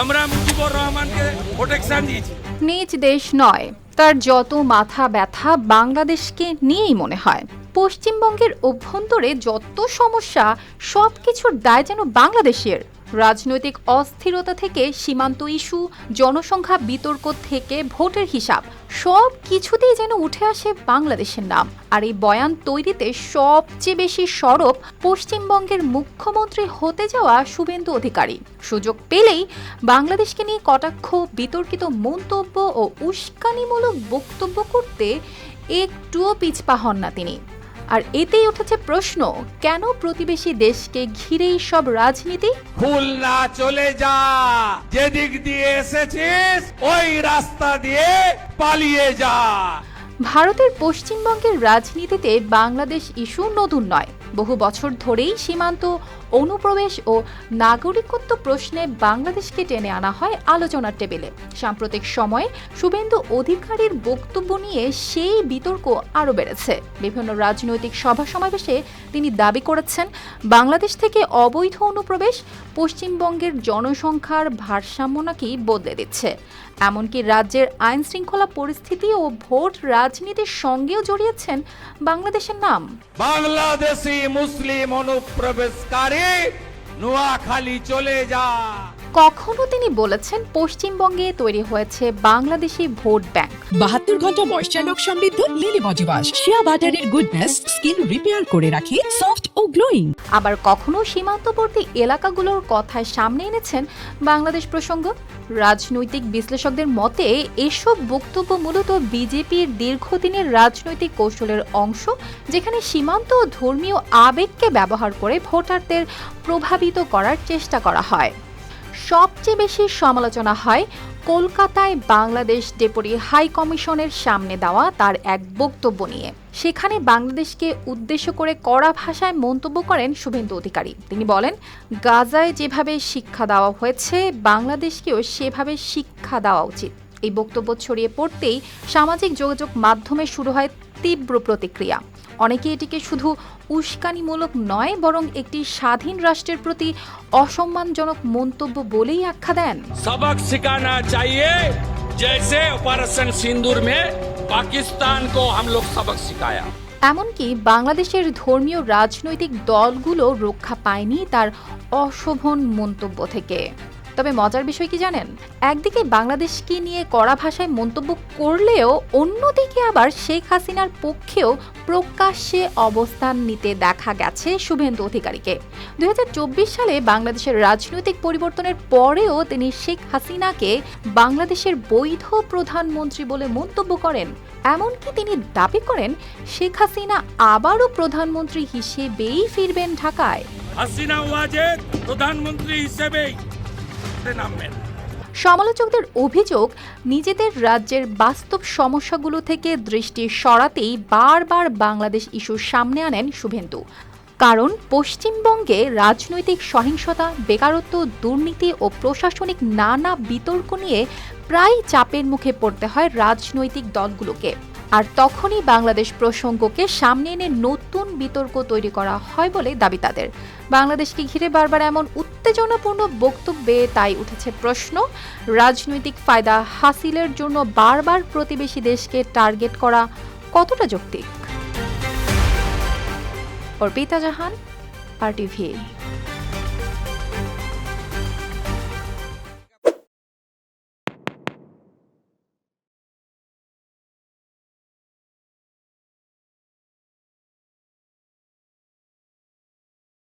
আমরা মুজিবুর রহমানকে প্রোটেকশন দিয়েছি। নিজ দেশ নয়, তার যত মাথা ব্যথা বাংলাদেশকে নিয়েই মনে হয়। পশ্চিমবঙ্গের অভ্যন্তরে যত সমস্যা সবকিছুর দায় যেন বাংলাদেশের। রাজনৈতিক অস্থিরতা থেকে সীমান্ত ইস্যু, জনসংখ্যা বিতর্ক থেকে ভোটের হিসাব, সব কিছুতেই যেন উঠে আসে বাংলাদেশের নাম। আর এই বয়ান তৈরিতে সবচেয়ে বেশি সরব পশ্চিমবঙ্গের মুখ্যমন্ত্রী হতে যাওয়া শুভেন্দু অধিকারী। সুযোগ পেলেই বাংলাদেশকে নিয়ে কটাক্ষ, বিতর্কিত মন্তব্য ও উস্কানিমূলক বক্তব্য করতে একটুও পিছপা হন না তিনি। আর এতেই উঠেছে প্রশ্ন, কেন প্রতিবেশী দেশকে ঘিরেই সব রাজনীতি? ভুল না চলে যা, যেদিক দিয়ে এসেছিস ওই রাস্তা দিয়ে পালিয়ে যা। ভারতের পশ্চিমবঙ্গের রাজনীতিতে বাংলাদেশ ইস্যু নতুন নয়। বহু বছর ধরেই সীমান্ত, অনুপ্রবেশ ও নাগরিকত্ব প্রশ্নে বাংলাদেশকে টেনে আনা হয় আলোচনার টেবিলে। সাম্প্রতিক সময়ে শুভেন্দু অধিকারীর বক্তব্য নিয়ে সেই বিতর্ক আরও বেড়েছে। বিভিন্ন রাজনৈতিক সভা সমাবেশে তিনি দাবি করেছেন, বাংলাদেশ থেকে অবৈধ অনুপ্রবেশ পশ্চিমবঙ্গের জনসংখ্যার ভারসাম্য নাকি বদলে দিচ্ছে। এমনকি রাজ্যের আইন শৃঙ্খলা পরিস্থিতি ও ভোট রাজনীতির সঙ্গেও জড়িয়েছেন বাংলাদেশের নাম। বাংলাদেশি মুসলিম অনুপ্রবেশকারী নোয়াখালী চলে যা। কখনো তিনি বলেছেন পশ্চিমবঙ্গে তৈরি হয়েছে বাংলাদেশি ভোট ব্যাংক। 72 ঘন্টা ময়েশ্চার লক সমৃদ্ধ লিলি বডিওয়াশ শিয়া বাটারের গুডনেস স্কিন রিপেয়ার করে রাখে সফট ও গ্লোয়িং। আবার কখনো সীমান্তবর্তী এলাকাগুলোর কথায় সামনে এনেছেন বাংলাদেশ প্রসঙ্গ। রাজনৈতিক বিশ্লেষকদের মতে এসব বক্তব্য মূলত বিজেপির দীর্ঘদিনের রাজনৈতিক কৌশলের অংশ, যেখানে সীমান্ত ও ধর্মীয় আবেগকে ব্যবহার করে ভোটারদের প্রভাবিত করার চেষ্টা করা হয়। সবচেয়ে বেশি সমালোচনা হয় কলকাতায় বাংলাদেশ ডেপুটি হাই কমিশনের সামনে দেওয়া তার এক বক্তব্য নিয়ে। সেখানে বাংলাদেশকে উদ্দেশ্য করে কড়া ভাষায় মন্তব্য করেন শুভেন্দু অধিকারী। তিনি বলেন, গাজায় যেভাবে শিক্ষা দেওয়া হয়েছে বাংলাদেশকেও সেভাবে শিক্ষা দেওয়া উচিত। এই বক্তব্য ছড়িয়ে পড়তেই সামাজিক যোগাযোগ মাধ্যমে শুরু হয় তীব্র প্রতিক্রিয়া। অনেকে এটিকে শুধু উস্কানিমূলক নয়, বরং একটি স্বাধীন রাষ্ট্রের প্রতি অসম্মানজনক মন্তব্য বলেই আখ্যা দেন। सबक सिखाना चाहिए, जैसे ऑपरेशन सिंदूर में पाकिस्तान को हम लोग सबक सिखाया। এমনকি বাংলাদেশের ধর্মীয় রাজনৈতিক দলগুলো রক্ষা পায়নি তার অশোভন মন্তব্য থেকে। তবে মজার বিষয় কি জানেন, একদিকে বাংলাদেশকে নিয়ে কড়া ভাষায় মন্তব্য করলেও অন্যদিকে আবার শেখ হাসিনার পক্ষেও প্রকাশ্যে অবস্থান নিতে দেখা গেছে শুভেন্দু অধিকারীকে। 2024 সালে বাংলাদেশের রাজনৈতিক পরিবর্তনের পরেও তিনি শেখ হাসিনাকে বাংলাদেশের বৈধ প্রধানমন্ত্রী বলে মন্তব্য করেন। এমনকি তিনি দাবি করেন, শেখ হাসিনা আবারও প্রধানমন্ত্রী হিসেবেই ফিরবেন ঢাকায়। হাসিনা ওয়াজেদ প্রধানমন্ত্রী হিসেবে নামবেন। সমালোচকদের অভিযোগ, নিজেদের রাজ্যের বাস্তব সমস্যাগুলো থেকে দৃষ্টি সরাতেই বারবার বাংলাদেশ ইস্যুর সামনে আনেন শুভেন্দু। কারণ পশ্চিমবঙ্গে রাজনৈতিক সহিংসতা, বেকারত্ব, দুর্নীতি ও প্রশাসনিক নানা বিতর্ক নিয়ে প্রায় চাপের মুখে পড়তে হয় রাজনৈতিক দলগুলোকে। আর তখনই বাংলাদেশ প্রসঙ্গকে সামনে এনে নতুন বিতর্ক তৈরি করা হয় বলে দাবি তাদের। বাংলাদেশকে ঘিরে বারবার এমন উত্তেজনাপূর্ণ বক্তব্যে তাই উঠেছে প্রশ্ন, রাজনৈতিক ফায়দা হাসিলের জন্য বারবার প্রতিবেশী দেশকে টার্গেট করা কতটা যৌক্তিক? অর্পিতা জাহান, RTV।